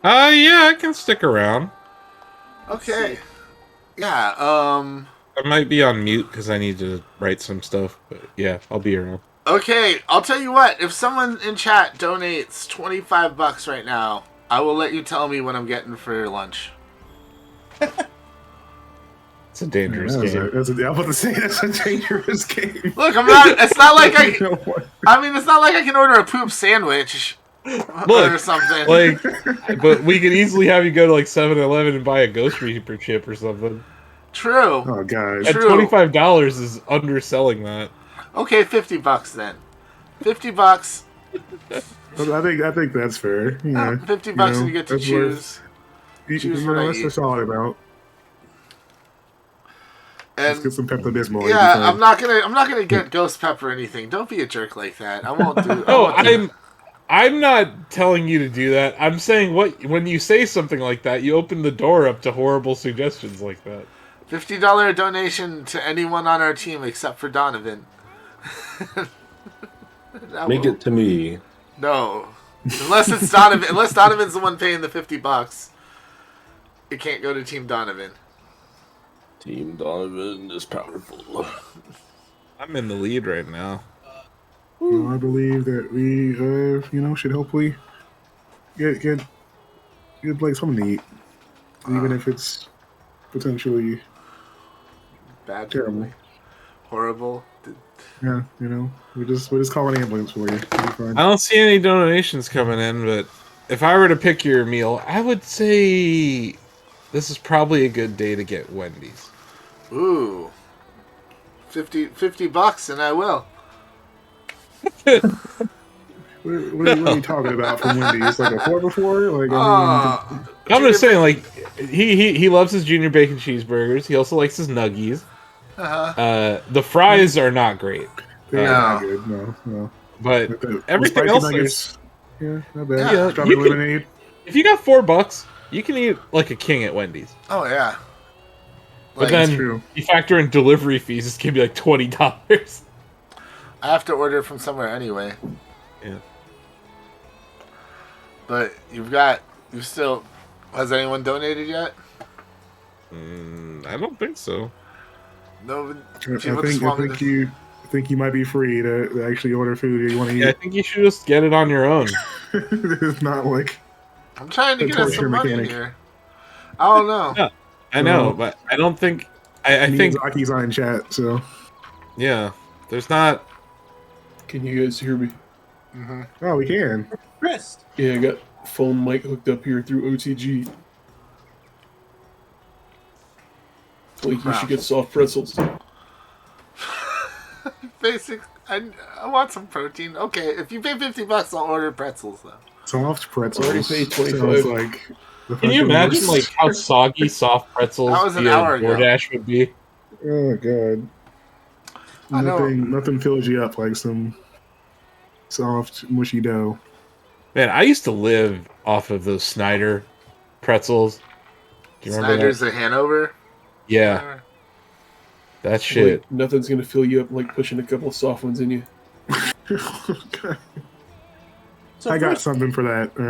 Yeah, I can stick around. Okay. Yeah. I might be on mute because I need to write some stuff, but yeah, I'll be around. Okay. I'll tell you what. If someone in chat donates $25 right now, I will let you tell me what I'm getting for lunch. It's a Man, dangerous game. I'm about to say that's a dangerous game. Look, I'm not. It's not like You know what? I mean, it's not like I can order a poop sandwich or Look, something. like, but we could easily have you go to like 7-Eleven and buy a Ghost Reaper chip or something. True. Oh God. At True. $25 is underselling that. Okay, $50 then. $50. I think that's fair. Oh, Yeah, $50 and you get to that's worth. choose You what I know, that's a eat. solid amount. Let's And get some Pepto Bismol. You'll be yeah, I'm fine. not gonna I'm not gonna get ghost pepper or anything. Don't be a jerk like that. I No, won't do that. I'm not telling you to do that. I'm saying when you say something like that, you open the door up to horrible suggestions like that. $50 donation to anyone on our team except for Donovan. Make it to me. No. Unless it's Donovan unless Donovan's the one paying the $50. It can't go to Team Donovan. Team Donovan is powerful. I'm in the lead right now. I believe that we, should hopefully get like something to eat, even if it's potentially Bad. terrible. Horrible. Yeah, we're just calling an ambulance for you. You'll be fine. I don't see any donations coming in, but if I were to pick your meal, I would say this is probably a good day to get Wendy's. Ooh. $50 and I will. What are you talking about from Wendy's? Like a 4 before? Like I'm just saying, like he loves his junior bacon cheeseburgers. He also likes his nuggies. The fries are not great, they're No. not good. No. but Like the everything spicy else nuggets. Yeah, not bad. Yeah, Strawberry you can- lemonade. if you got $4, you can eat like a king at Wendy's. Oh yeah. But Like, then true. you factor in delivery fees, it's gonna be like $20. I have to order from somewhere anyway. Yeah. But you still. Has anyone donated yet? I don't think so. No. I think you might be free to actually order food you want to Yeah, I eat. think you should just get it on your own. It's not like I'm trying to a get us torture some money mechanic. here. I don't know. Yeah, I know, but I don't think. I think. Miyazaki's on in chat, so Yeah, there's not. Can you guys hear me? oh, we can. Chris. Yeah, I got phone mic hooked up here through OTG. Like you should get soft pretzels. Basic. I want some protein. Okay, if you pay $50, I'll order pretzels though. Soft pretzels. Already paid 25. Sounds like the Can you fucking imagine worst. like how soggy soft pretzels That was an via hour ago. DoorDash would be? Oh god. I know. Nothing fills you up like some soft, mushy dough. Man, I used to live off of those Snyder pretzels. Do you remember Snyder's that? of Hanover. Yeah, that shit. Like, nothing's gonna fill you up like pushing a couple of soft ones in you. So I got first, something for that. All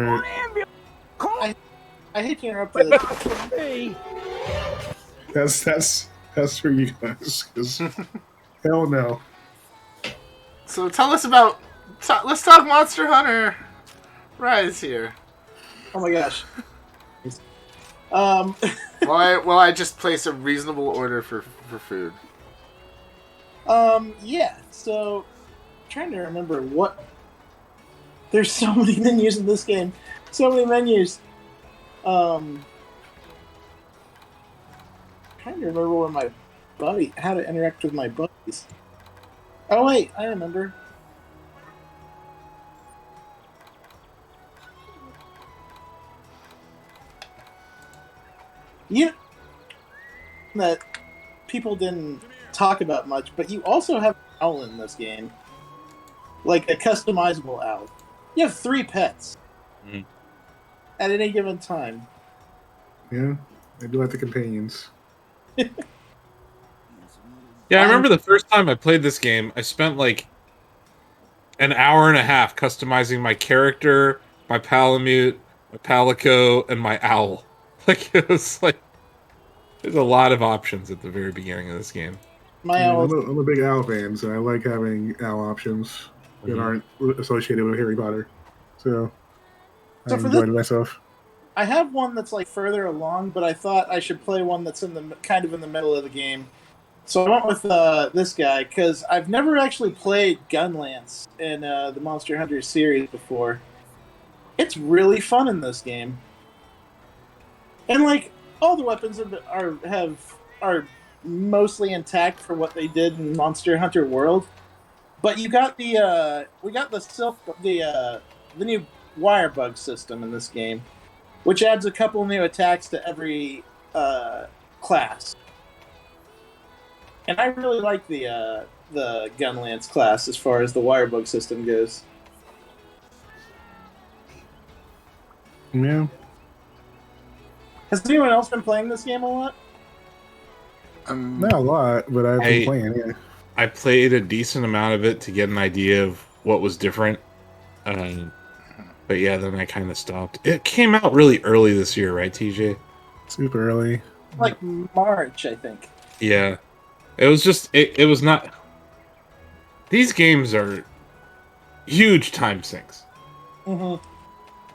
right. I hate to interrupt you. That's for you guys. 'Cause hell no. So tell us about. Let's talk Monster Hunter Rise here. Oh my gosh. While I just place a reasonable order for food. Yeah. So, trying to remember what. There's so many menus in this game. So many menus. Trying to remember how to interact with my buddies. Oh wait, I remember. You that people didn't talk about much, but you also have an owl in this game, like a customizable owl. You have 3 pets at any given time. Yeah, I do like the companions. Yeah, I remember the first time I played this game, I spent like an hour and a half customizing my character, my Palamute, my palico, and my owl. Like it was like there's a lot of options at the very beginning of this game. My Yeah, owl. I'm a big owl fan, so I like having owl options that aren't associated with Harry Potter. So I So for this, enjoyed myself. I have one that's like further along, but I thought I should play one that's in the kind of in the middle of the game. So I went with this guy because I've never actually played Gunlance in the Monster Hunter series before. It's really fun in this game, and like all the weapons are mostly intact for what they did in Monster Hunter World. But you got we got the new wire bug system in this game, which adds a couple new attacks to every class. And I really like the Gunlance class as far as the wirebug system goes. Yeah. Has anyone else been playing this game a lot? Not a lot, but I've been playing, yeah. I played a decent amount of it to get an idea of what was different. But yeah, then I kind of stopped. It came out really early this year, right, TJ? Super early. Like March, I think. Yeah. It was just, it was not... These games are huge time sinks. Mm-hmm.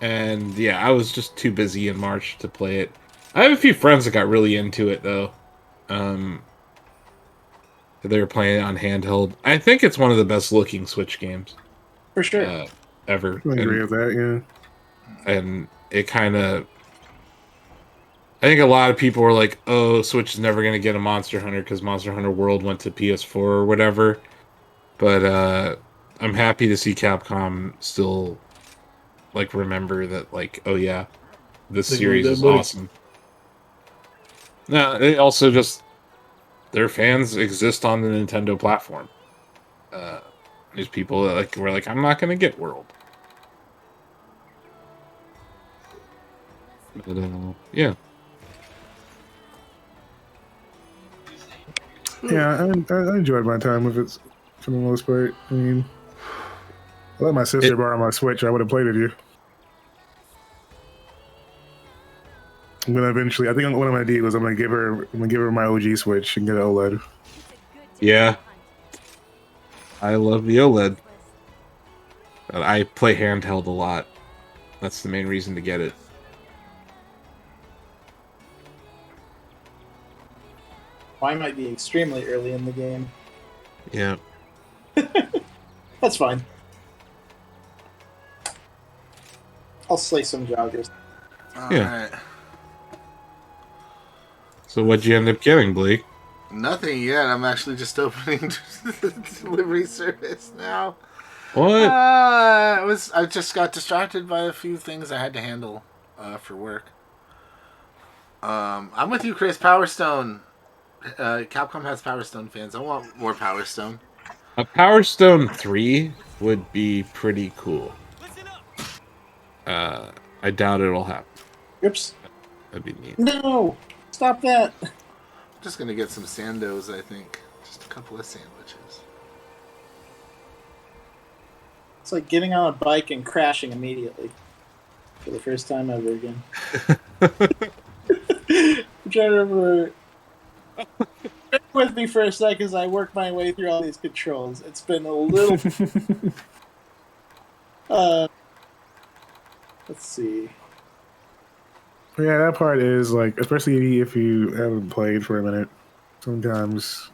And yeah, I was just too busy in March to play it. I have a few friends that got really into it, though. They were playing it on handheld. I think it's one of the best looking Switch games. For sure. Ever. I agree with that, yeah. And it kind of... I think a lot of people were like, oh, Switch is never going to get a Monster Hunter because Monster Hunter World went to PS4 or whatever. But I'm happy to see Capcom still like remember that, like, oh yeah, this series is awesome. No, they also just... Their fans exist on the Nintendo platform. There's people that like were like, I'm not going to get World. But, yeah. Yeah, I enjoyed my time with it for the most part. I mean, I let my sister borrow my Switch. I would have played with you. I'm gonna eventually. I think what I'm gonna do is I'm gonna give her my OG Switch and get an OLED. Yeah, I love the OLED. But I play handheld a lot. That's the main reason to get it. I might be extremely early in the game. Yeah. That's fine. I'll slay some joggers. Alright. So what'd you end up getting, Blake? Nothing yet. I'm actually just opening the delivery service now. What? I just got distracted by a few things I had to handle for work. I'm with you, Chris. Power Stone. Capcom has Power Stone fans. I want more Power Stone. A Power Stone 3 would be pretty cool. I doubt it'll happen. Oops. That'd be neat. No! Stop that! I'm just gonna get some Sandos, I think. Just a couple of sandwiches. It's like getting on a bike and crashing immediately. For the first time ever again. I'm trying to remember. Bear with me for a sec as I work my way through all these controls. It's been a little... let's see. Yeah, that part is like, especially if you haven't played for a minute. Sometimes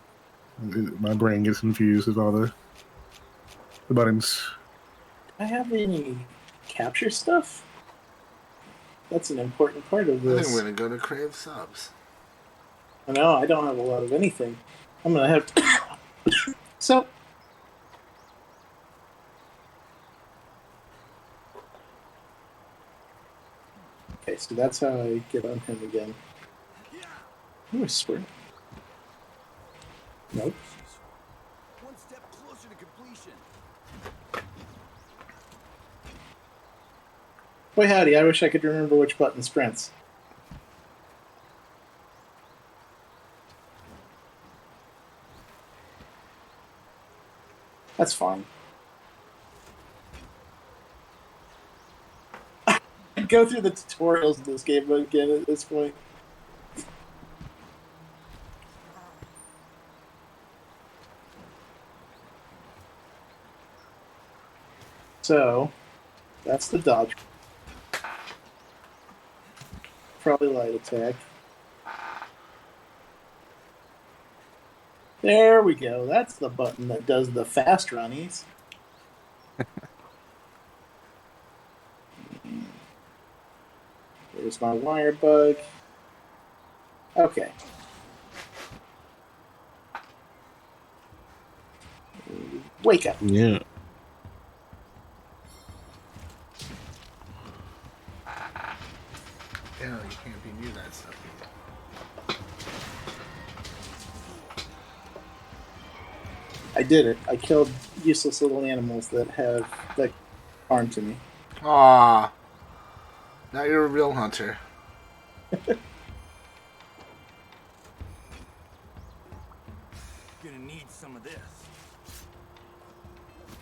my brain gets confused with all the buttons. Do I have any capture stuff? That's an important part of I think this. I'm gonna go to Crave Subs. I know, I don't have a lot of anything. I'm gonna have to... So... Okay, so that's how I get on him again. Ooh, I swear. Nope. One step closer to completion. Boy howdy, I wish I could remember which button sprints. That's fine. go through the tutorials of this game again at this point. So, that's the dodge. Probably light attack. There we go. That's the button that does the fast runnies. There's my wire bug. Okay. Wake up. Yeah. Yeah, you can't be near that stuff. I did it. I killed useless little animals that have that harm to me. Aw. Now you're a real hunter. Gonna need some of this.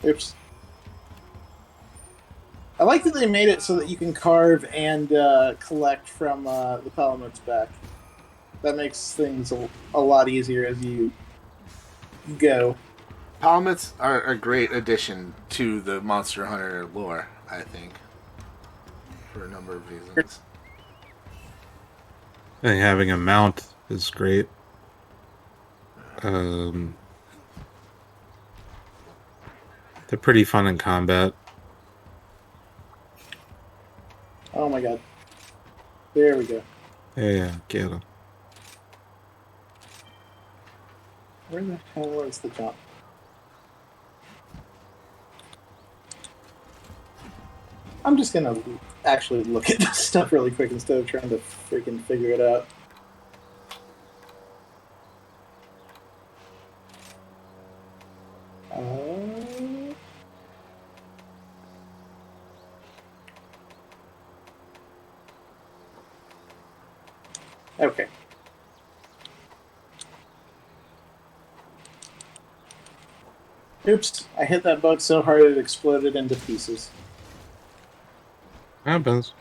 Oops. I like that they made it so that you can carve and collect from the Palamutes back. That makes things a lot easier as you go. Palamutes are a great addition to the Monster Hunter lore, I think. For a number of reasons. I think having a mount is great. They're pretty fun in combat. Oh my god. There we go. Yeah, get them. Where the hell is the jump? I'm just gonna actually look at this stuff really quick instead of trying to freaking figure it out. Okay. Oops, I hit that bug so hard it exploded into pieces. Happens.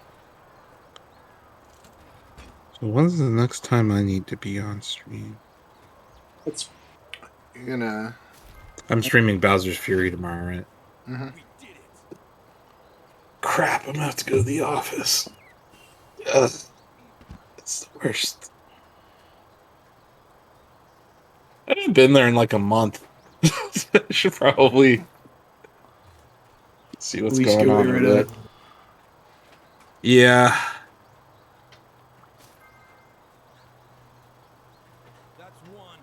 So when's the next time I need to be on stream? It's You're gonna... I'm streaming Bowser's Fury tomorrow, right? Mm-hmm. We did it. Crap, I'm gonna have to go to the office. It's the worst. I haven't been there in like a month. I should probably see what's At least going go on get with rid of it. Yeah. That's one.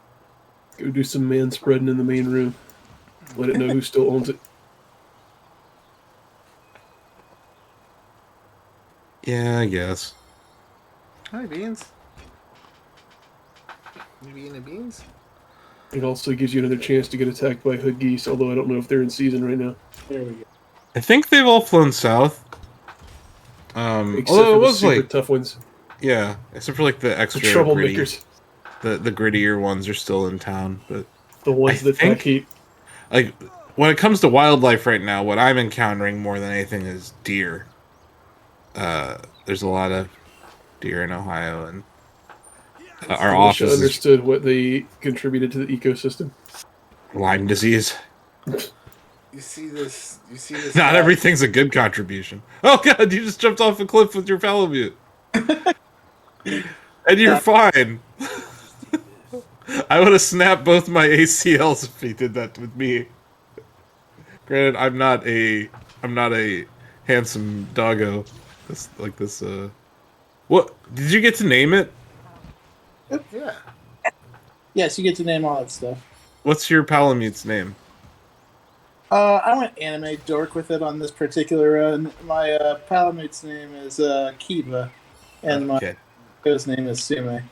Go do some man spreading in the main room. Let it know who still owns it. Yeah, I guess. Hi, Beans. You eating the beans? It also gives you another chance to get attacked by hood geese, although I don't know if they're in season right now. there we go. I think they've all flown south. Except Although for it the was super like, tough ones. yeah, except for like the The extra gritty, troublemakers. the grittier ones are still in town. But The ones I that think- pack heat. like when it comes to wildlife right now, what I'm encountering more than anything is deer. There's a lot of deer in Ohio, and our I wish I office is understood what they contributed to the ecosystem. Lyme disease. You see this? You see this? Not guy? everything's a good contribution. Oh god, you just jumped off a cliff with your Palamute. And you're fine. I would have snapped both my ACLs if he did that with me. Granted, I'm not a handsome doggo. This. What did you get to name it? Yeah. Yes, you get to name all that stuff. What's your Palamute's name? I went anime dork with it on this particular run. My Palamute's name is Kiba, and my Okay. his name is Sume,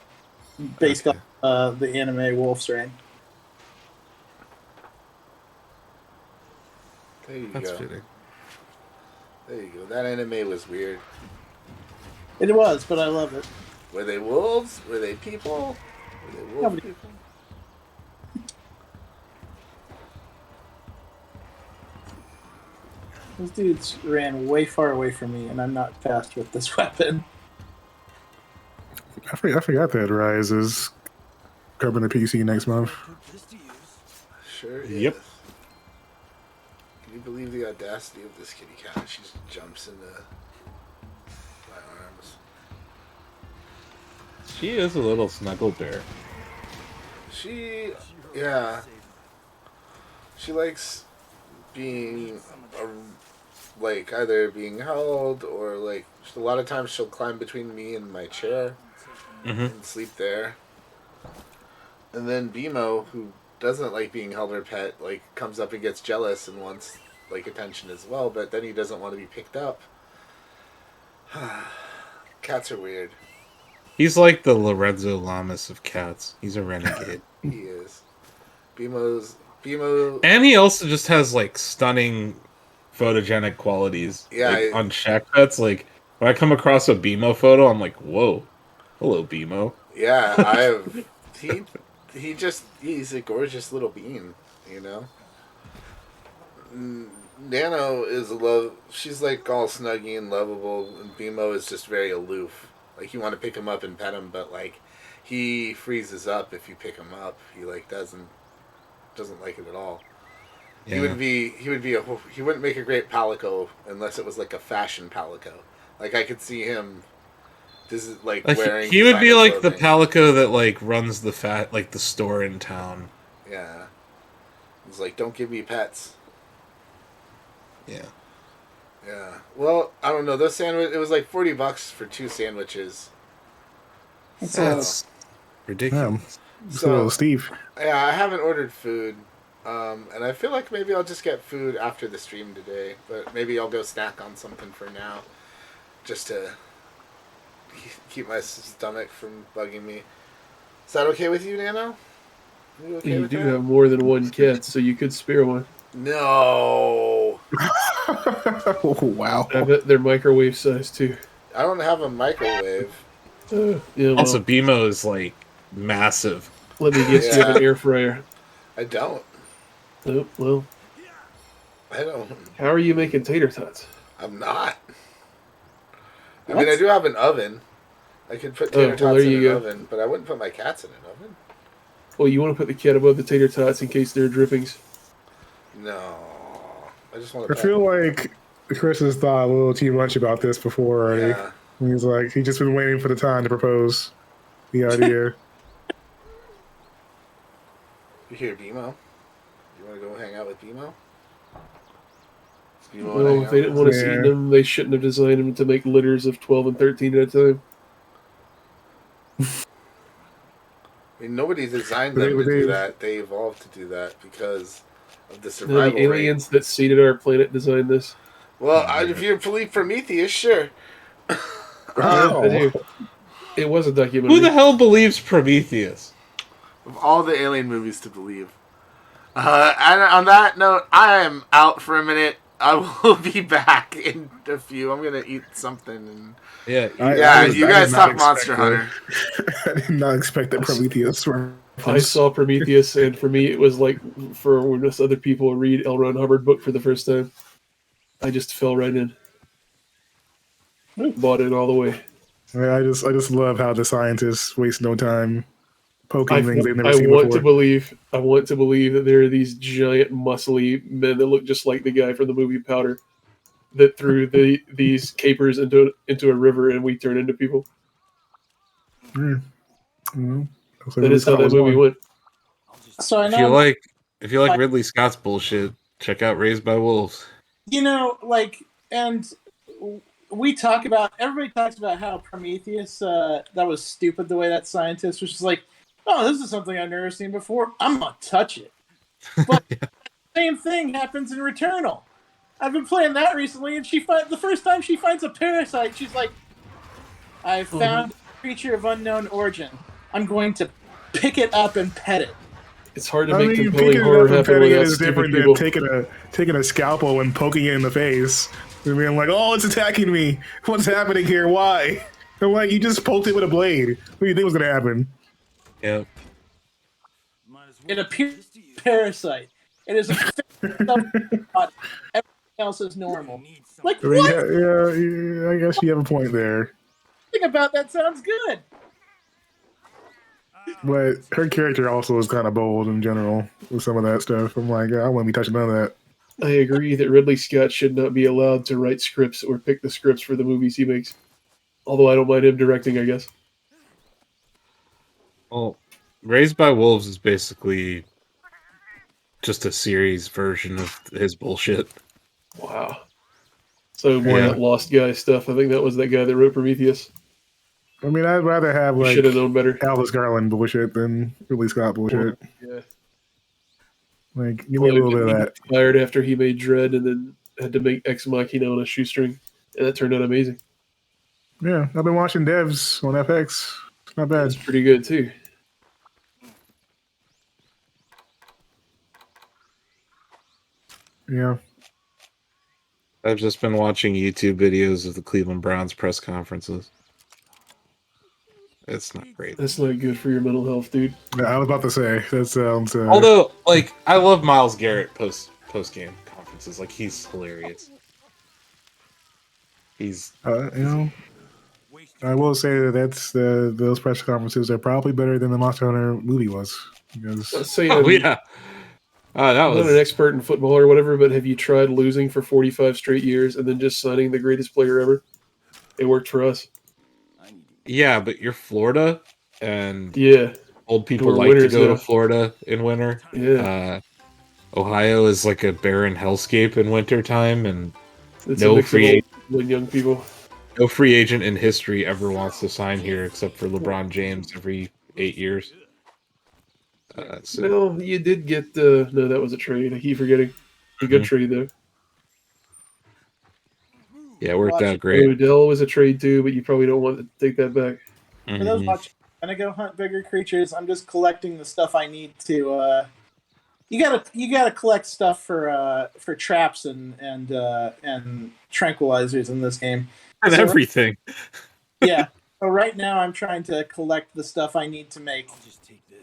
based Okay. on the anime Wolf's Rain. There you That's go. fitting. There you go. That anime was weird. It was, but I love it. Were they wolves? Were they people? Were they wolf Nobody- people? Those dudes ran way far away from me, and I'm not fast with this weapon. I forgot that Rise is coming to PC next month. Put this to use. Sure Yep. is. Can you believe the audacity of this kitty cat? She just jumps into my arms. She is a little snuggle bear. Yeah. She likes being, like, either being held or, like, a lot of times she'll climb between me and my chair and sleep there. And then BMO, who doesn't like being held or pet, like, comes up and gets jealous and wants, like, attention as well, but then he doesn't want to be picked up. Cats are weird. He's like the Lorenzo Lamas of cats. He's a renegade. He is. BMO. And he also just has, like, stunning photogenic qualities. Yeah, Like, on Shack Pets, like, when I come across a BMO photo, I'm like, whoa. Hello, BMO. Yeah, he's a gorgeous little bean, you know? Nano is she's like all snuggy and lovable, and BMO is just very aloof. Like, you want to pick him up and pet him, but, like, he freezes up if you pick him up. He, like, doesn't like it at all. Yeah. He wouldn't make a great palico unless it was like a fashion palico. Like, I could see him wearing. He would be like clothing. the palico that, like, runs the the store in town. Yeah. He's like, don't give me pets. Yeah. Yeah. Well, I don't know. Those it was like $40 for 2 sandwiches. That's ridiculous. So, Steve. Yeah, I haven't ordered food. And I feel like maybe I'll just get food after the stream today. But maybe I'll go snack on something for now. Just to keep my stomach from bugging me. Is that okay with you, Nano? You do have more than one cat, so you could spare one. No. Wow. I bet they're microwave size too. I don't have a microwave. Yeah, well, Also, BMO is, like, massive. let me guess, you have an air fryer. I don't. Oh, well, I don't. how are you making tater tots? I'm not. I mean, I do have an oven. I could put tater tots there in you an go. oven, but I wouldn't put my cats in an oven. Well, you want to put the cat above the tater tots in case there are drippings. No. I just want to I feel like Chris has thought a little too much about this before already. Yeah. He's like, he's just been waiting for the time to propose the idea. You hear BMO? You want to go hang out with BMO? Well, if they didn't want us eating them, they shouldn't have designed them to make litters of 12 and 13 at a time. I mean, nobody designed them to do that. They evolved to do that because of the The survival aliens that seeded our planet designed this. Well, if you believe Prometheus, sure. I do. It was a documentary. Who the hell believes Prometheus? Of all the alien movies to believe. And on that note, I am out for a minute. I will be back in a few. I'm going to eat something. And Yeah. you guys talk Monster Hunter. I did not expect that Prometheus. I saw Prometheus, and for me, it was like for when most other people read L. Ron Hubbard book for the first time. I just fell right in. Bought it all the way. I just love how the scientists waste no time poking things they've never seen I want before. to believe that there are these giant, muscly men that look just like the guy from the movie Powder that threw these capers into a river, and we turn into people. That is how that movie went. So I If know, you like Ridley Scott's bullshit, check out Raised by Wolves. you know, and everybody talks about how Prometheus, that was stupid the way that scientist was just like, oh, this is something I've never seen before. I'm going to touch it. But the same thing happens in Returnal. I've been playing that recently, and the first time she finds a parasite, she's like, I found a creature of unknown origin. I'm going to pick it up and pet it. It's hard to make compelling horror happen without stupid people. Taking a scalpel and poking it in the face. And being like, oh, it's attacking me. What's happening here? Why? I'm like, you just poked it with a blade. What do you think was going to happen? Yep. It appears parasite. It is a else is normal. Need some Like I mean, what? yeah, I guess you have a point there. Everything about that sounds good. But her character also is kind of bold in general with some of that stuff. I'm like, I wouldn't be touching none of that. I agree that Ridley Scott should not be allowed to write scripts or pick the scripts for the movies he makes. Although I don't mind him directing, I guess. Well, Raised by Wolves is basically just a series version of his bullshit. Wow. So more Yeah. of that Lost Guy stuff. I think that was that guy that wrote Prometheus. I mean, I'd rather have You like should have known better. Alice Garland bullshit than Ridley Scott bullshit. Yeah. Like, give me a little bit of that. Fired after he made Dread and then had to make Ex Machina on a shoestring. And that turned out amazing. Yeah, I've been watching Devs on FX. It's not bad. That's pretty good too. Yeah. I've just been watching YouTube videos of the Cleveland Browns press conferences. It's not great. That's not good for your mental health, dude. Yeah, I was about to say that sounds. Although, like, I love Myles Garrett post game conferences. Like, he's hilarious. He's you know, I will say that those press conferences are probably better than the Monster Hunter movie was. Because Let's say oh yeah, that I'm was not an expert in football or whatever, but have you tried losing for 45 straight years and then just signing the greatest player ever? It worked for us. yeah. But you're Florida, and Yeah. old people We're like to winners go now. to Florida in winter. Yeah. Ohio is like a barren hellscape in wintertime, and It's no a mix free of agent. old people and young people. No free agent in history ever wants to sign here except for LeBron James every 8 years. So, No, you did get no, that was a trade. I keep forgetting. A good Mhm. trade though. yeah, it worked Watch out it. great. Odell was a trade too, but you probably don't want to take that back. For those Mhm. watching, I'm gonna go hunt bigger creatures. I'm just collecting the stuff I need to. You gotta collect stuff for traps and tranquilizers in this game. And So- everything. Yeah. So right now I'm trying to collect the stuff I need to make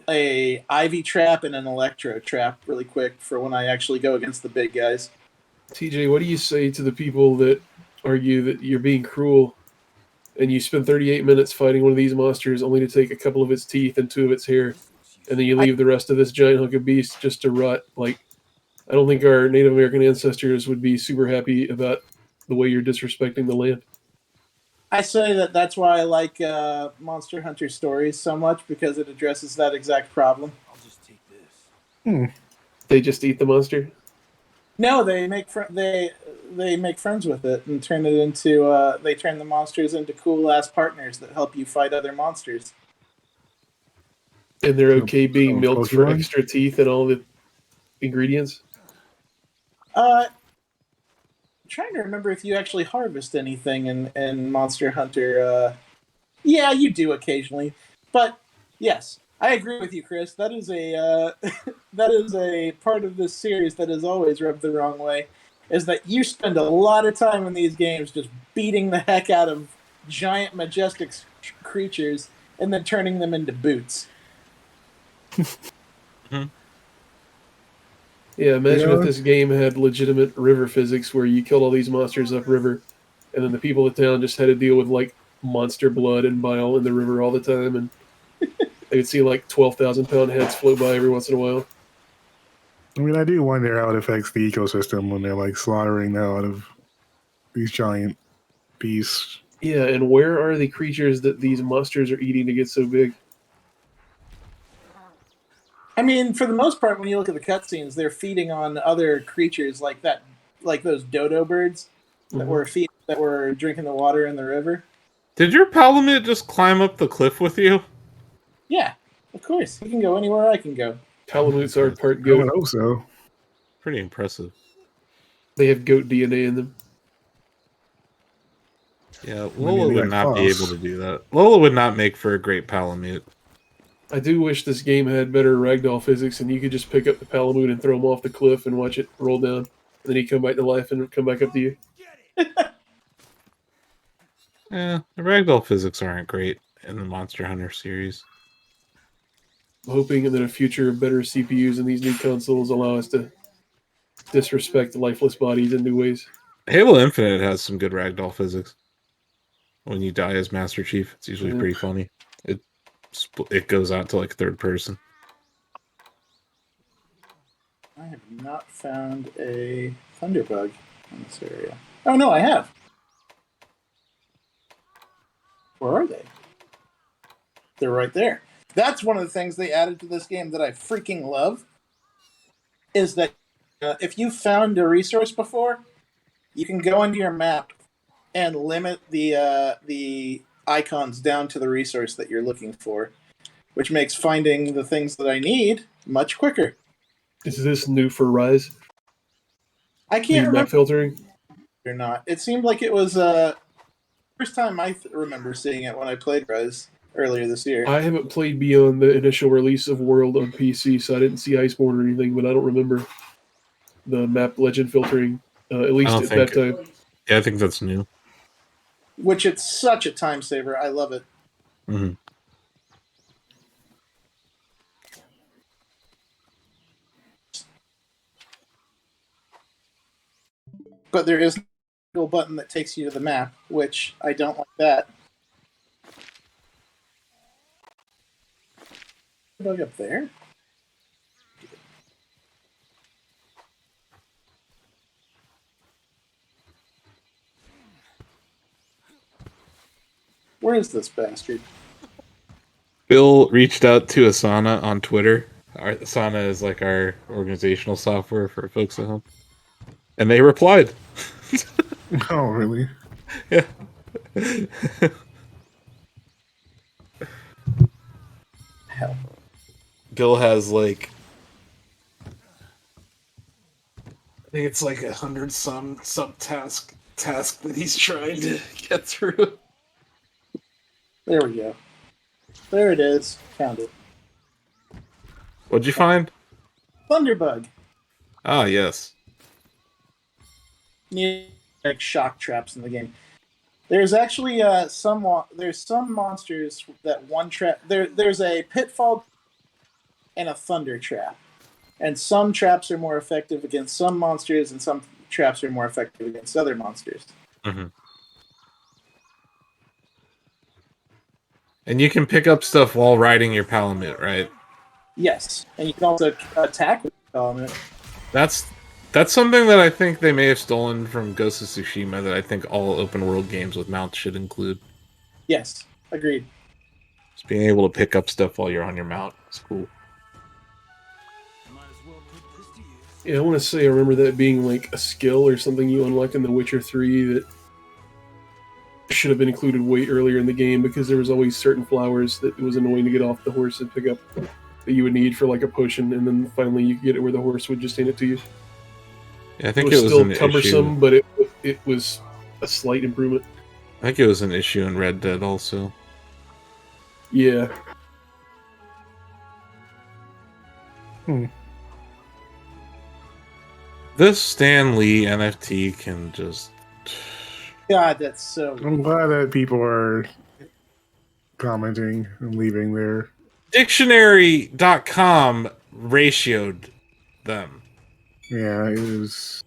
a ivy trap and an electro trap really quick for when I actually go against the big guys. TJ, what do you say to the people that argue that you're being cruel and you spend 38 minutes fighting one of these monsters only to take a couple of its teeth and two of its hair, and then you leave the rest of this giant hunk of beast just to rot? Like, I don't think our Native American ancestors would be super happy about the way you're disrespecting the land. I say that's why I like Monster Hunter Stories so much, because it addresses that exact problem. They just eat the monster? No, they make they make friends with it and turn it into they turn the monsters into cool ass partners that help you fight other monsters. And they're okay being Oh, milked for Pokemon? extra teeth and all the ingredients? I'm trying to remember if you actually harvest anything in Monster Hunter. Yeah, you do occasionally, but yes, I agree with you, Chris. That is a that is a part of this series that is always rubbed the wrong way. Is that you spend a lot of time in these games just beating the heck out of giant, majestic creatures and then turning them into boots. Yeah, imagine Yeah. if this game had legitimate river physics where you killed all these monsters upriver, and then the people of town just had to deal with like monster blood and bile in the river all the time, and they would see like 12,000-pound heads float by every once in a while. I mean, I do wonder how it affects the ecosystem when they're like slaughtering the hell out of these giant beasts. Yeah, and where are the creatures that these monsters are eating to get so big? I mean, for the most part, when you look at the cutscenes, they're feeding on other creatures like that, like those dodo birds that were drinking the water in the river. Did your Palamute just climb up the cliff with you? Yeah, of course. You can go anywhere I can go. Palamutes are part I goat. would hope so. Pretty impressive. They have goat DNA in them. Yeah, Maybe Lola they would got not be claws. able to do that. Lola would not make for a great Palamute. I do wish this game had better ragdoll physics and you could just pick up the Palamute and throw him off the cliff and watch it roll down. And then he'd come back to life and come back up to you. Yeah, the ragdoll physics aren't great in the Monster Hunter series. I'm hoping that a future of better CPUs in these new consoles allow us to disrespect lifeless bodies in new ways. Halo Infinite has some good ragdoll physics. When you die as Master Chief, it's usually pretty funny. It goes out to like third person. I have not found a thunderbug in this area. Oh no, I have. Where are they? They're right there. That's one of the things they added to this game that I freaking love. Is that if you found a resource before, you can go into your map and limit the icons down to the resource that you're looking for, which makes finding the things that I need much quicker. Is this new for Rise? I can't New remember map filtering? or not. It seemed like it was first time I remember seeing it when I played Rise earlier this year. I haven't played beyond the initial release of World on PC, so I didn't see Iceborne or anything, but I don't remember the map legend filtering, at least at that time. Yeah, I think that's new. Which it's such a time saver. I love it. Mm-hmm. But there is a little button that takes you to the map, which I don't like that. Bug up there? Where is this bastard? Bill reached out to Asana on Twitter. Asana is like our organizational software for folks at home. And they replied. Oh, really? Yeah. Hell. Bill has like, I think it's like 100 some task that he's trying to get through. There we go. There it is. Found it. What'd you find? Thunderbug. Ah, yes. Need like shock traps in the game. There's actually some monsters that one trap. There's a pitfall and a thunder trap, and some traps are more effective against some monsters, and some traps are more effective against other monsters. Mm-hmm. And you can pick up stuff while riding your Palamute, right? Yes, and you can also attack with element. That's something that I think they may have stolen from Ghost of Tsushima that I think all open world games with mounts should include. Yes, agreed. Just being able to pick up stuff while you're on your mount. It's cool. Might as well put this to use. Yeah, I want to say I remember that being like a skill or something you unlock in The Witcher 3 that should have been included way earlier in the game, because there was always certain flowers that it was annoying to get off the horse and pick up that you would need for like a potion, and then finally you could get it where the horse would just hand it to you. Yeah, I think it was still an cumbersome, issue. but it was a slight improvement. I think it was an issue in Red Dead also. Yeah. This Stan Lee NFT can just... God, that's so. I'm glad that people are commenting and leaving their... Dictionary.com ratioed them. Yeah, it is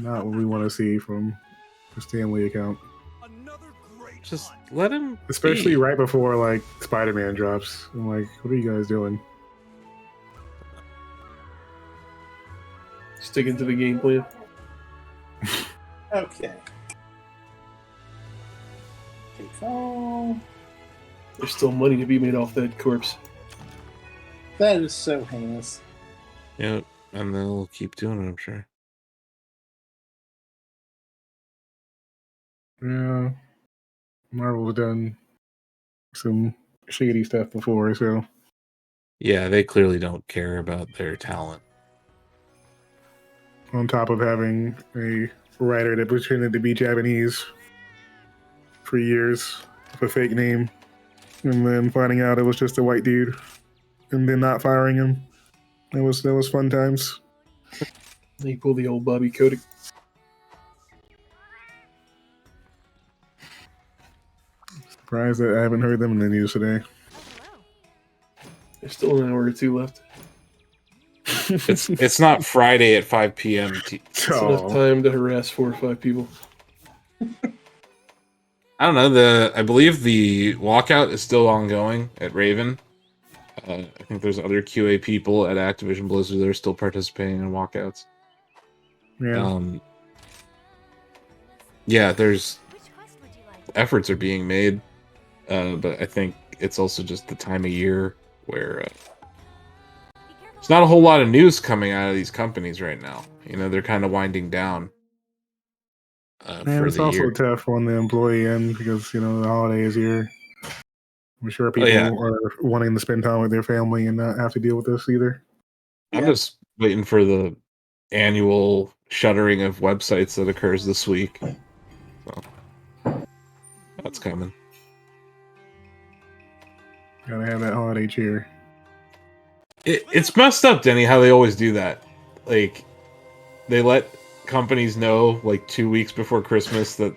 not what we want to see from the Stanley account. Another great Just hunt. let him Especially be. right before, like, Spider-Man drops. I'm like, what are you guys doing? Sticking to the game plan. Okay. Take all. There's still money to be made off that corpse. That is so heinous. Yep, and they'll keep doing it, I'm sure. Yeah. Marvel's done some shady stuff before, so... Yeah, they clearly don't care about their talent. On top of having a writer that pretended to be Japanese for years with a fake name, and then finding out it was just a white dude, and then not firing him. That was fun times. They pull the old Bobby Kotick. Surprised that I haven't heard them in the news today. There's still an hour or two left. It's not Friday at 5 p.m. It's enough time to harass 4 or 5 people. I don't know. I believe the walkout is still ongoing at Raven. I think there's other QA people at Activision Blizzard that are still participating in walkouts. Yeah. Yeah, there's efforts are being made, but I think it's also just the time of year where there's not a whole lot of news coming out of these companies right now. You know, they're kind of winding down for It's the also year. tough on the employee end because the holiday is here. I'm sure people yeah. are wanting to spend time with their family and not have to deal with this either. I'm just waiting for the annual shuttering of websites that occurs this week. So that's coming. Gotta have that holiday cheer. It's messed up, Denny, how they always do that. Like, they let companies know like 2 weeks before Christmas that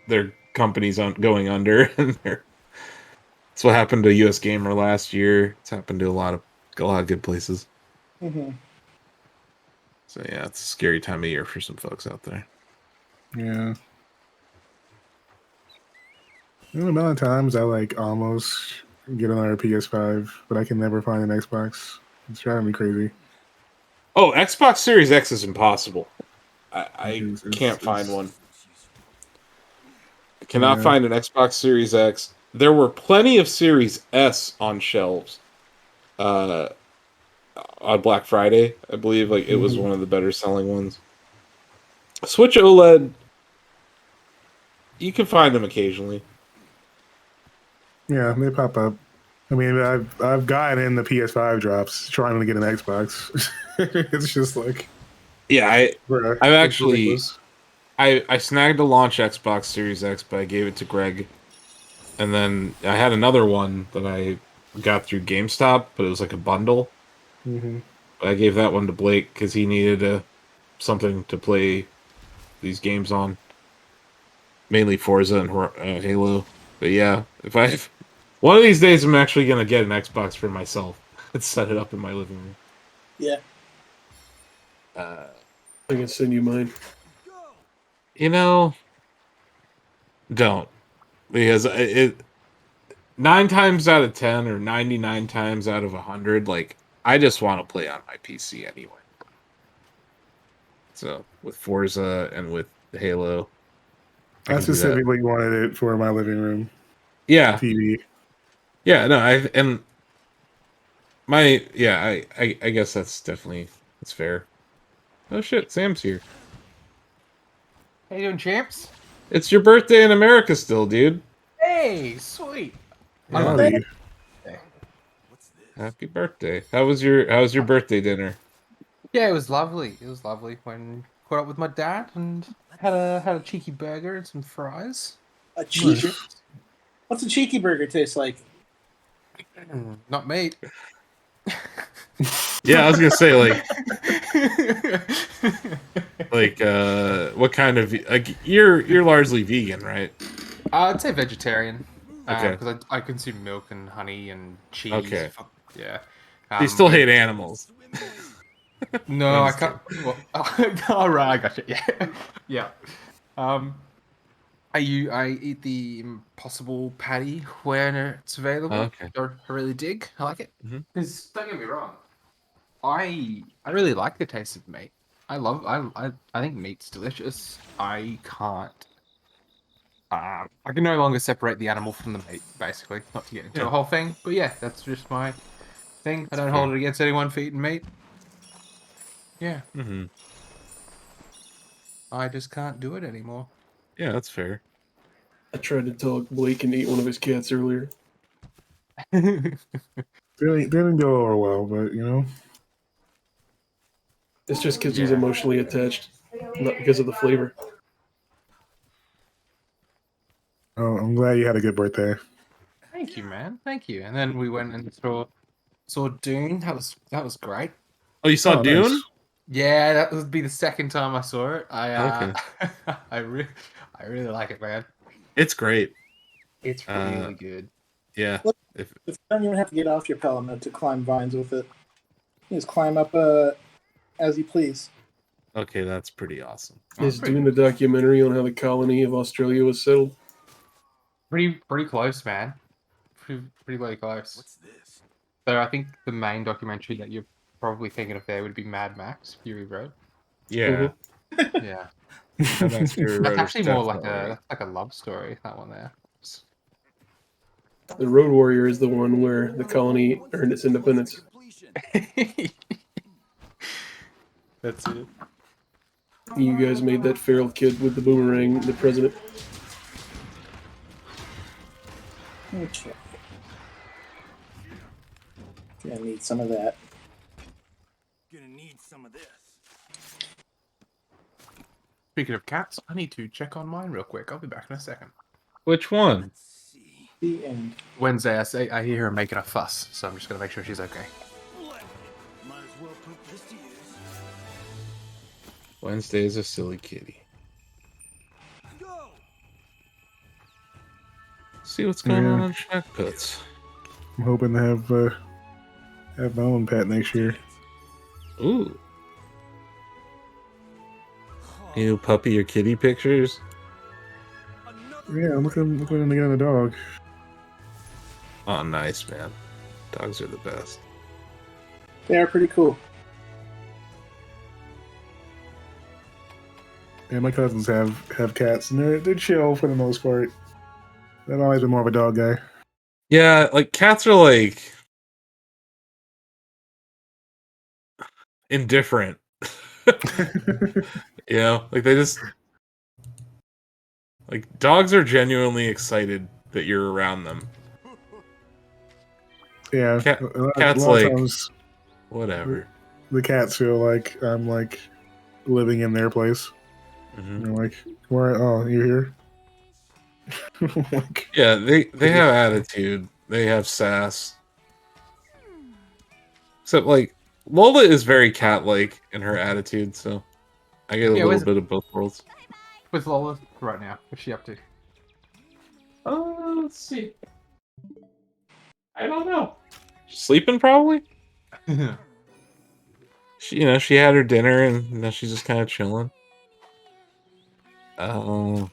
their company's going under, and that's what happened to US Gamer last year. It's happened to a lot of good places. Mm-hmm. So yeah, it's a scary time of year for some folks out there. Yeah. The amount of times I almost get another PS5, but I can never find an Xbox. It's driving me crazy. Oh, Xbox Series X is impossible. I It's- can't find it's- one. I cannot Yeah. find an Xbox Series X. There were plenty of Series S on shelves on Black Friday. I believe it was one of the better selling ones. Switch OLED, you can find them occasionally. Yeah, they pop up. I mean, I've gotten in the PS5 drops trying to get an Xbox. It's just like, Yeah, bruh, I've it's actually ridiculous. I snagged a launch Xbox Series X, but I gave it to Greg. And then I had another one that I got through GameStop, but it was like a bundle. Mm-hmm. But I gave that one to Blake because he needed something to play these games on, mainly Forza and Halo. But yeah, if I one of these days, I'm actually gonna get an Xbox for myself and set it up in my living room. Yeah. I can send you mine. Don't, because it 9 times out of 10 or 99 times out of 100, I just want to play on my PC anyway. So with Forza and with Halo, I I can do that. specifically wanted it for my living room Yeah, TV. yeah, no, I guess that's fair. Oh shit, Sam's here. How you doing, champs? It's your birthday in America still, dude. Hey, sweet. Howdy. Happy birthday. How's your birthday dinner? Yeah, it was lovely. It was lovely when caught up with my dad and had a cheeky burger and some fries. A cheeky. Nice. What's a cheeky burger taste like? Not meat. Yeah, I was gonna say what kind of you're largely vegan, right? I'd say vegetarian. Okay. Because I consume milk and honey and cheese. Okay. Yeah. You still hate animals. No, I'm I just can't. Well, all right, I got you. Yeah, yeah. I eat the Impossible patty when it's available. Okay. I really dig. I like it. Mhm. Because don't get me wrong, I really like the taste of meat. I think meat's delicious. I can't. I can no longer separate the animal from the meat, basically. Not to get into a whole thing, but yeah, that's just my thing. I don't hold it against anyone for eating meat. Yeah. Mm-hmm. I just can't do it anymore. Yeah, that's fair. I tried to talk Blake and eat one of his cats earlier. Didn't go over well, but It's just because he's emotionally attached, not because of the flavor. Oh, I'm glad you had a good birthday. Thank you, man. Thank you. And then we went and saw Dune. That was great. Oh, you saw Oh, Dune? nice. Yeah, that would be the second time I saw it. Okay. I really like it, man. It's great. It's really good. Yeah. You don't even have to get off your pelmet to climb vines with it. You just climb up a as you please. Okay, that's pretty awesome. Is doing a documentary on how the colony of Australia was settled. Pretty close, man. Pretty bloody close. What's this? So I think the main documentary that you're probably thinking of there would be Mad Max Fury Road. Yeah. Yeah, Mad Max Fury Road that's is actually more like definitely- a love story. That one there. The Road Warrior is the one where the colony earned its independence. That's it. You guys made that feral kid with the boomerang the president. Okay. Gonna need some of that. Gonna need some of this. Speaking of cats, I need to check on mine real quick. I'll be back in a second. Which one? Let's see. The end. Wednesday, I hear her making a fuss, so I'm just gonna make sure she's okay. Might as well put this to use. Wednesday is a silly kitty. Go. See what's going on Yeah. on Shackputs. I'm hoping to have my own pet next year. Ooh. New puppy or kitty pictures? Yeah, I'm looking to get a dog. Oh, nice, man. Dogs are the best. They are pretty cool. Yeah, my cousins have cats, and they're chill for the most part. I've always been more of a dog guy. Yeah, like cats are like indifferent. You know, like they just like dogs are genuinely excited that you're around them. Yeah, Cat- a lot cats of like- times Whatever. the cats feel like I'm like living in their place. Mhm. They're like, "Where? Oh, you're here." Like, Yeah, they have attitude. They have sass. Except like Lola is very cat-like in her attitude, so I get a little bit of both worlds. With Lola right now, what's she up to? Let's see. I don't know. Sleeping probably. She had her dinner and now she's just kind of chilling. I don't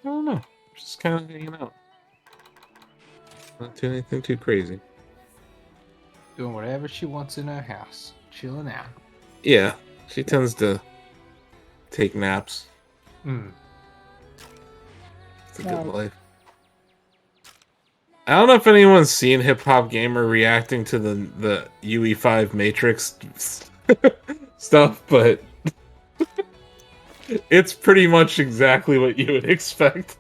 know. Just kind of hanging out. Not doing anything too crazy. Doing whatever she wants in her house, chilling out. Yeah, she tends to take naps. It's a good life. I don't know if anyone's seen Hip Hop Gamer reacting to the UE5 Matrix stuff, but it's pretty much exactly what you would expect.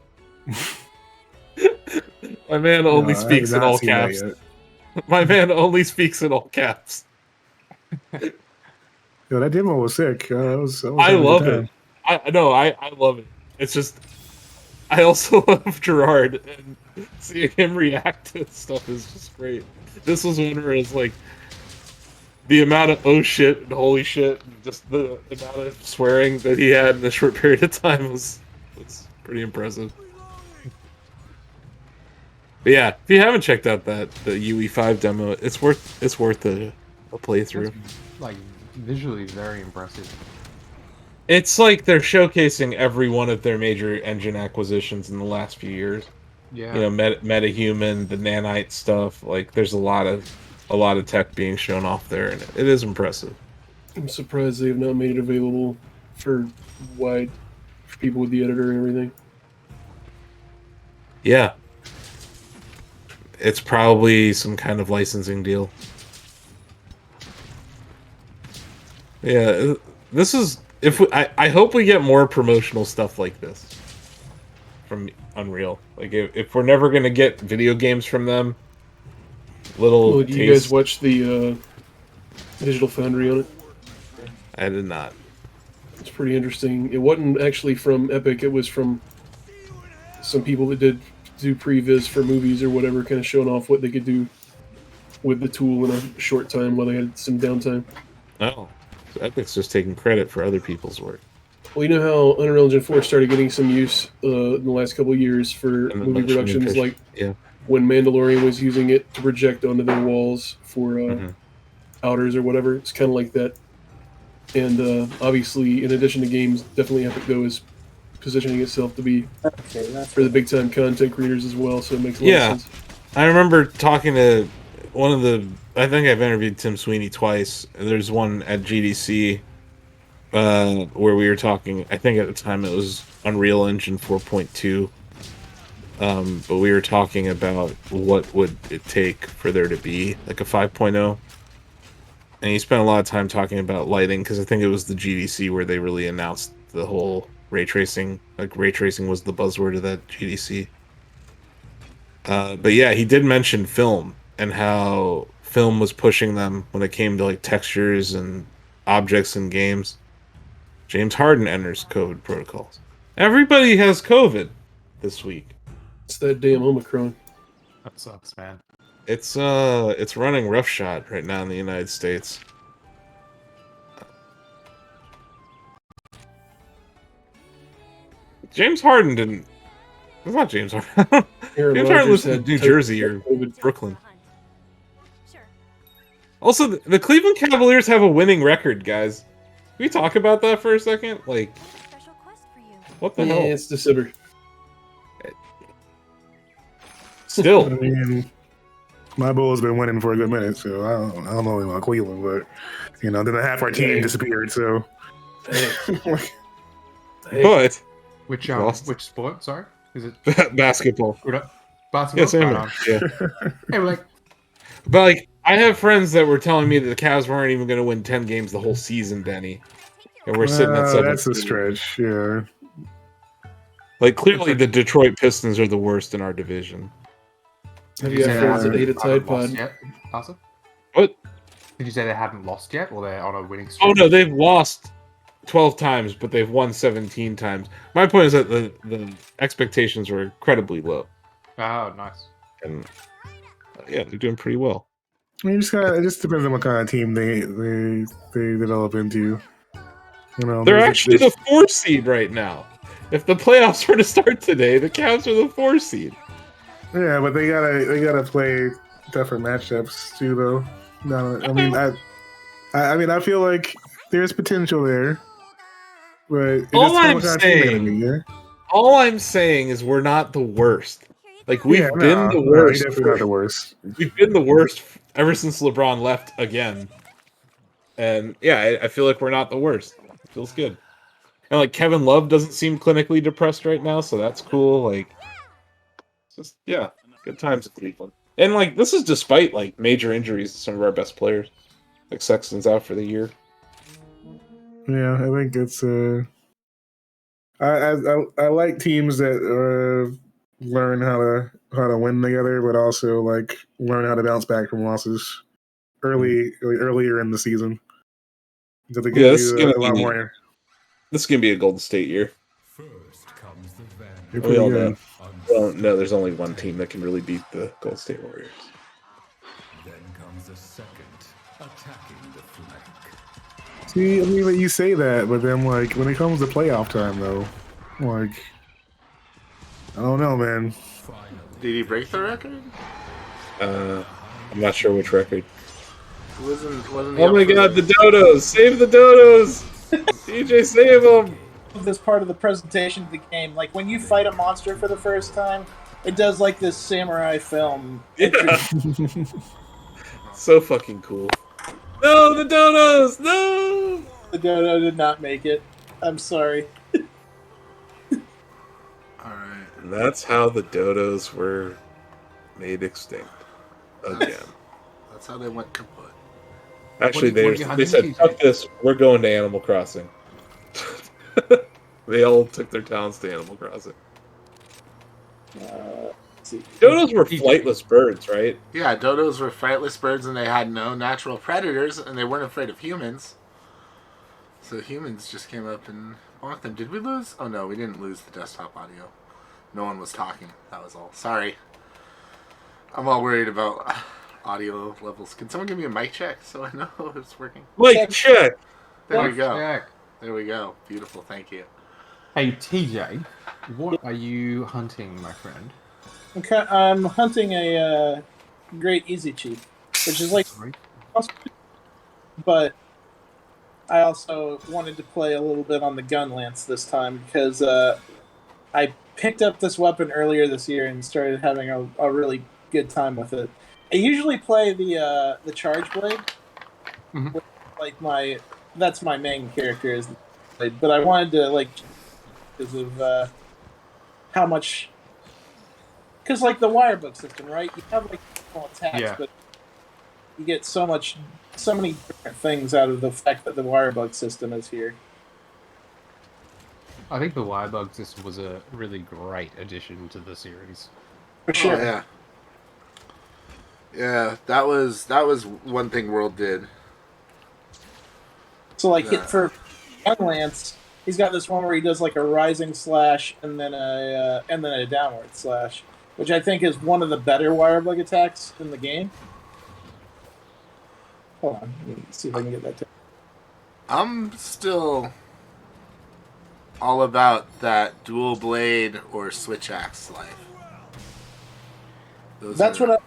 My man only speaks in all caps. My man only speaks in all caps. Yo, that demo was sick. I was I having a good love time. it. I love it. It's just I also love Gerard, and seeing him react to stuff is just great. This was one where it's like the amount of oh shit and holy shit, and just the amount of swearing that he had in a short period of time was pretty impressive. But yeah, if you haven't checked out the UE5 demo, it's worth a playthrough. Like visually very impressive. It's like they're showcasing every one of their major engine acquisitions in the last few years. Yeah. You know, MetaHuman, the nanite stuff. Like, there's a lot of tech being shown off there, and it is impressive. I'm surprised they have not made it available for people with the editor and everything. Yeah, it's probably some kind of licensing deal. Yeah, this is I hope we get more promotional stuff like this from Unreal. Like if we're never gonna get video games from them, Do you guys watch the Digital Foundry on it? I did not. It's pretty interesting. It wasn't actually from Epic. It was from some people that do previs for movies or whatever, kind of showing off what they could do with the tool in a short time while they had some downtime. Oh, so Epic's just taking credit for other people's work. Well, you know how Unreal Engine 4 started getting some use in the last couple of years for And the movie motion productions, picture- like yeah. when Mandalorian was using it to project onto their walls for powders or whatever. It's kind of like that. And obviously, in addition to games, definitely Epic Go is positioning itself to be Okay, that's for the big time content creators as well. So it makes a lot Yeah. of sense. I remember talking to one of the. I think I've interviewed Tim Sweeney twice. There's one at GDC where we were talking. I think at the time it was Unreal Engine 4.2. But we were talking about what would it take for there to be like a 5.0. And he spent a lot of time talking about lighting because I think it was the GDC where they really announced the whole ray tracing. Like ray tracing was the buzzword of that GDC. But yeah, he did mention film and how film was pushing them when it came to like textures and objects in games. James Harden enters COVID protocols. Everybody has COVID this week. It's that damn Omicron. That sucks, man. It's running roughshod right now in the United States. James Harden didn't. It's not James Harden. Aaron James Harden Rodgers lives in had New type Jersey or COVID. Brooklyn. Also, the Cleveland Cavaliers have a winning record, guys. Can we talk about that for a second? Like, what the Yeah, hell? it's December. Still, I mean, my Bulls been winning for a good minute, so I don't know about Cleveland, but you know, then half our team disappeared. So, but Which Lost. which sport? Sorry, is it basketball. basketball? Yes, Right amen. on. Yeah. Hey, like But like, I have friends that were telling me that the Cavs weren't even going to win 10 games the whole season, Denny, and we're sitting at 7. that's a stretch. Yeah, Like, clearly, the Detroit Pistons are the worst in our division. Have did you say got they friends that haven't- ate a haven't Tide lost Pod? yet? Arthur? What? Did you say they haven't lost yet, or they're on a winning streak? Oh no, they've lost 12 times, but they've won 17 times. My point is that the expectations were incredibly low, Oh, nice. and yeah, they're doing pretty well. I mean, it just depends on what kind of team they develop into. You know, They're there's- actually there's- the 4 seed right now. If the playoffs were to start today, the Cavs are the 4 seed. yeah, but they gotta play tougher matchups too, though. No, I mean, I feel like there's potential there, but it All just depends I'm what kind of team they're gonna saying- be. Yeah, All I'm saying is we're not the worst. Like, we've yeah, been the you're worst. definitely not the worst. We've been the worst ever since LeBron left again. And yeah, I feel like we're not the worst. It feels good. And like Kevin Love doesn't seem clinically depressed right now, so that's cool. Like, it's just yeah, good times in Cleveland. And like this is despite like major injuries to some of our best players. Like Sexton's out for the year. Yeah, I think it's I like teams that learn how to win together, but also like learn how to bounce back from losses earlier in the season. Because it Yeah, gives this is you gonna a lot be more. this is gonna be a Golden State year. First comes the You're Vanguard. We pretty all good. know. Well, no, there's only one team that can really beat the Golden State Warriors. Then comes the second, attacking the flank. See, I mean, you say that, but then like when it comes to playoff time, though, like I don't know, man. Finally, Did he break the record? I'm not sure which record. Wasn't he Oh up my for god, the dodos! Save the dodos! DJ, save them! This part of the presentation of the game, like when you fight a monster for the first time, it does like this samurai film. Yeah. So fucking cool. No, the dodos! No! The dodo did not make it. I'm sorry. Alright. And that's how the dodos were made extinct. Again. That's how they went kaput. Actually, What are you they hunting, said, TJ? fuck this, we're going to Animal Crossing. They all took their talents to Animal Crossing. Let's see. Dodos were flightless birds, right? Yeah, dodos were flightless birds and they had no natural predators and they weren't afraid of humans. So humans just came up and bonked them. Did we lose? Oh no, we didn't lose the desktop audio. No one was talking. That was all. Sorry. I'm all worried about audio levels. Can someone give me a mic check so I know if it's working? Like, check! There we go. Check. There we go. Beautiful. Thank you. Hey, TJ, what are you hunting, my friend? I'm hunting a Great Easy Cheap, which is like but I also wanted to play a little bit on the gun lance this time because I picked up this weapon earlier this year and started having a really good time with it. I usually play the charge blade, Mhm. which, like that's my main character is the blade, but I wanted to like because of how much because like the wirebook system, right? You have like normal attacks, Yeah. but you get so many different things out of the fact that the wirebug system is here. I think the Wirebug system was a really great addition to the series. For Oh sure. yeah, yeah. That was one thing World did. So like hit Yeah. for Gunlance, he's got this one where he does like a rising slash and then a downward slash, which I think is one of the better wirebug attacks in the game. Hold on, let me see if I can get that. I'm still all about that dual blade or switch axe life. That's what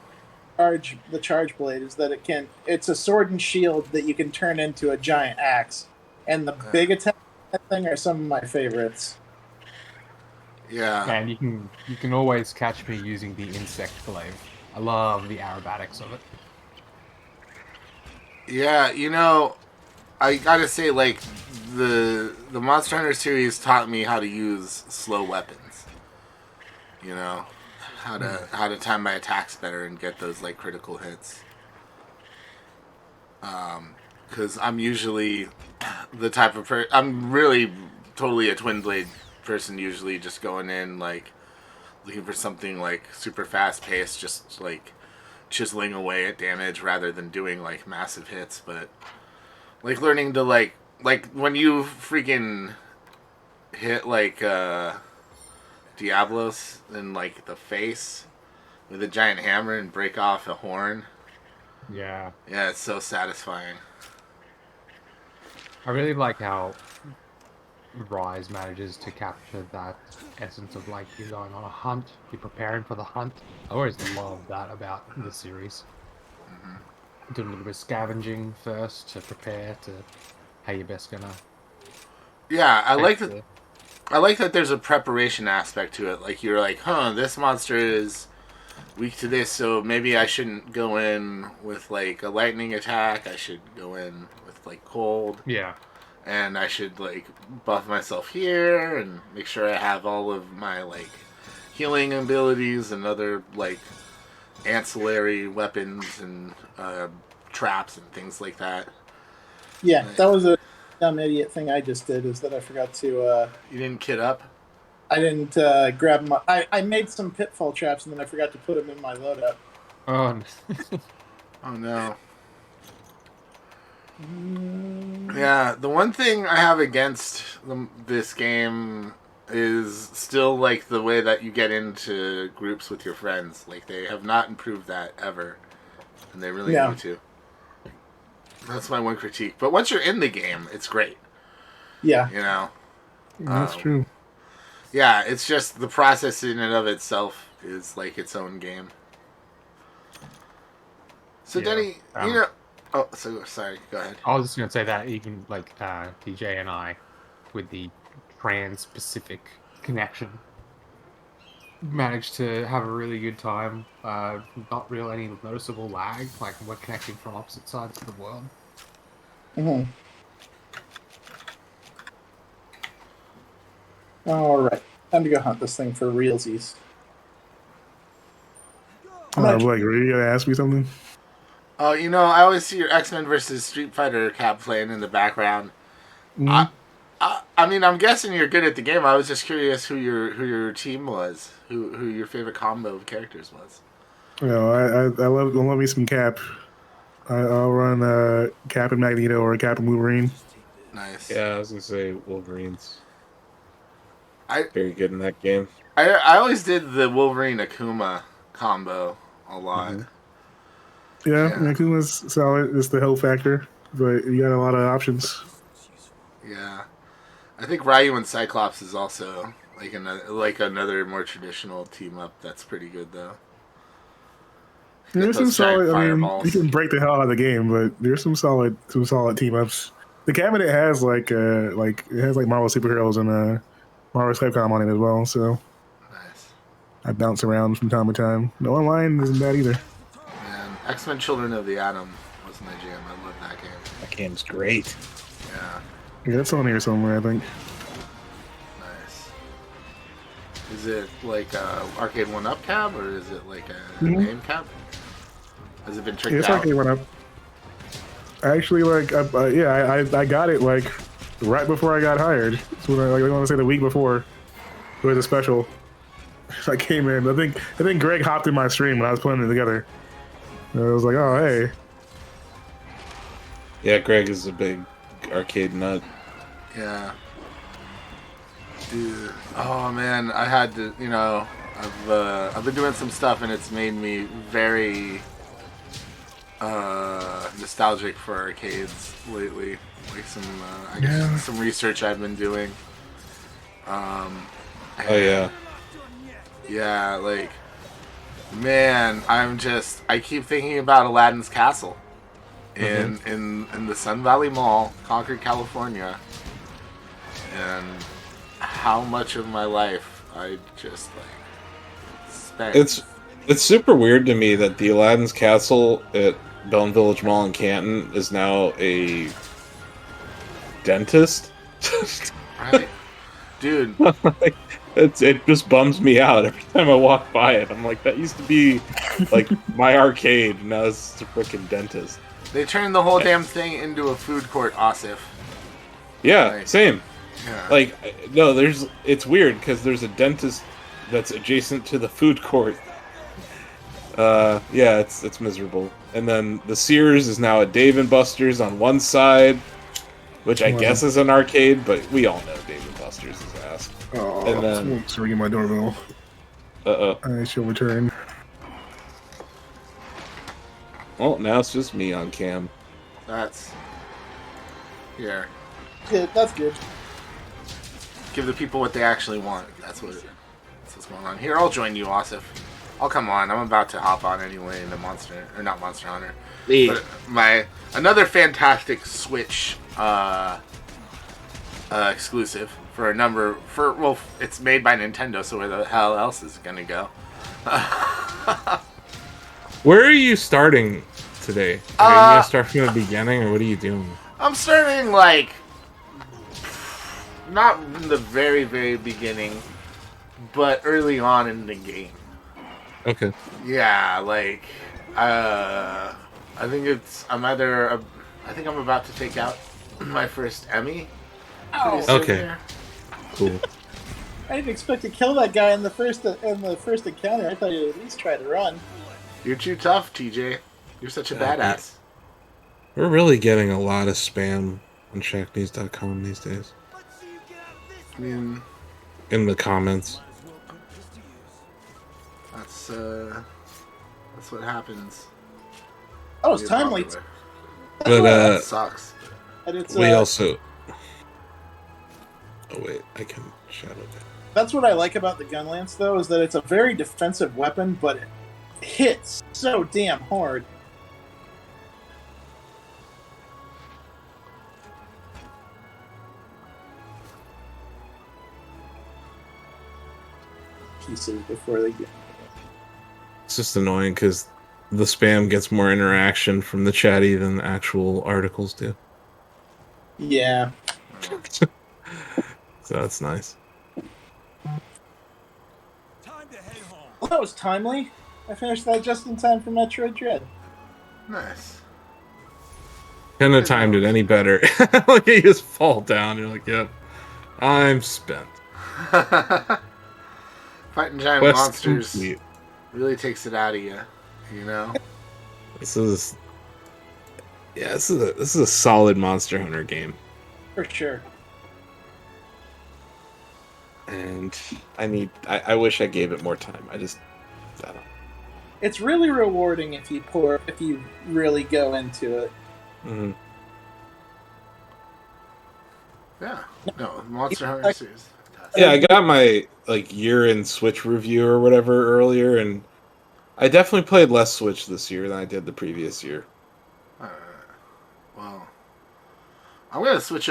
the charge blade is that it's a sword and shield that you can turn into a giant axe, and the big attack that thing are some of my favorites. Yeah. And you can always catch me using the insect glaive. I love the aerobatics of it. Yeah, I gotta say, like, the Monster Hunter series taught me how to use slow weapons. You know, how to time my attacks better and get those like critical hits. Because I'm usually the type of I'm really totally a twin blade person. Usually, just going in like looking for something like super fast paced, just like chiseling away at damage rather than doing like massive hits. But like learning to like when you freaking hit like Diablos in like the face with a giant hammer and break off a horn. Yeah. Yeah, it's so satisfying. I really like how Rise manages to capture that essence of like you're going on a hunt, you're preparing for the hunt. I always love that about the series. Doing a little bit of scavenging first to prepare to how you're best gonna Yeah, take the I like that there's a preparation aspect to it. Like you're like, huh, this monster is weak to this, so maybe I shouldn't go in with like a lightning attack. I should go in with like cold, yeah. and I should like buff myself here and make sure I have all of my like healing abilities and other like ancillary weapons and traps and things like that. Yeah, that was a dumb idiot thing I just did. Is that I forgot to. You didn't kit up? I didn't grab my. I made some pitfall traps and then I forgot to put them in my loadout. Oh, Oh no. Yeah, the one thing I have against this game is still like the way that you get into groups with your friends. Like they have not improved that ever, and they really need to. That's my one critique. But once you're in the game, it's great. Yeah, You know. That's true. Yeah, it's just the process in and of itself is like its own game. So Yeah. Denny, oh, so sorry. Go ahead. I was just gonna say that even like DJ and I, with the trans-Pacific connection, managed to have a really good time. Not real any noticeable lag. Like we're connecting from opposite sides of the world. Mm-hmm. All right, time to go hunt this thing for realsies. Blake, were you gonna ask me something? Oh, I always see your X-Men versus Street Fighter cap playing in the background. Mm-hmm. I mean, I'm guessing you're good at the game. I was just curious who your team was, who your favorite combo of characters was. I love me some Cap. I'll run Cap and Magneto or Cap and Wolverine. Nice. Yeah, I was gonna say Wolverine's I very good in that game. I always did the Wolverine Akuma combo a lot. Mm-hmm. Yeah, Akuma's solid. It's the health factor, but you got a lot of options. Yeah, I think Ryu and Cyclops is also like another more traditional team up. That's pretty good though. There's some those giant solid. I mean, fireballs. you can break the hell out of the game, but there's some solid team ups. The cabinet has like it has like Marvel superheroes and Marvel Capcom on it as well. So Nice. I bounce around from time to time. No online isn't bad either. Man, X-Men: Children of the Atom was my jam. I love that game. That game's great. Yeah, Yeah, it's on here somewhere, I think. nice. Is it like a arcade 1-up cab or is it like a Mhm. game cab? Has it been tricked Yeah, it's out? arcade went up. Actually, like, I got it like right before I got hired. So I want to say the week before. It was a special. I came in. I think Greg hopped in my stream when I was putting it together. And I was like, oh hey. Yeah, Greg is a big arcade nut. Yeah. Dude. Oh man, I had to. I've been doing some stuff and it's made me very nostalgic for arcades lately. Like some research I've been doing. Oh yeah. Yeah, like, man, I keep thinking about Aladdin's Castle in the Sun Valley Mall, Concord, California, and how much of my life I just like spent. It's super weird to me that the Aladdin's Castle at Bellin Village Mall in Canton is now a dentist. Right, dude. Like, it just bums me out every time I walk by it. I'm like, that used to be like my arcade, and now it's a freaking dentist. They turned the whole damn thing into a food court, Asif. Yeah, Like, same. Yeah. Like, no, it's weird because there's a dentist that's adjacent to the food court. Yeah, it's miserable. And then the Sears is now a Dave & Buster's on one side, which I guess is an arcade, but we all know Dave & Buster's is ass. Oh, And then- someone's ringing my doorbell. Uh-oh. I shall return. Well, now it's just me on cam. That's here. Yeah, that's good. Give the people what they actually want. That's what's going on. Here, I'll join you, Asif. I'll come on. I'm about to hop on anyway into not Monster Hunter. But another fantastic Switch exclusive it's made by Nintendo, so where the hell else is it gonna go? Where are you starting today? Are you gonna start from the beginning, or what are you doing? I'm starting like not in the very, very beginning, but early on in the game. Okay. Yeah, like I think I'm about to take out my first Emmy. pretty soon Okay. here. Cool. I didn't expect to kill that guy in the first encounter. I thought he'd at least try to run. You're too tough, TJ. You're such a badass. We're really getting a lot of spam on Shacknews.com these days. I mean, In the comments. that's what happens. That was You're timely. popular. But That sucks. And it's, we also... Oh wait, I can shadow that. That's what I like about the gun lance, though, is that it's a very defensive weapon, but it hits so damn hard. Pieces before they get. It's just annoying because the spam gets more interaction from the chatty than the actual articles do. Yeah. So that's nice. Well, that was timely. I finished that just in time for Metroid Dread. Nice. Couldn't have timed it any better. Like you just fall down. You're like, yep, I'm spent. Fighting giant Quest monsters complete. really takes it out of you, you know? This is a solid Monster Hunter game, For sure. and I wish I gave it more time. I don't know. It's really rewarding if you really go into it. Mm-hmm. Yeah. No, Monster Hunter series. Yeah, I got my year in Switch review or whatever earlier, and I definitely played less Switch this year than I did the previous year. Alright. Well, I'm gonna switch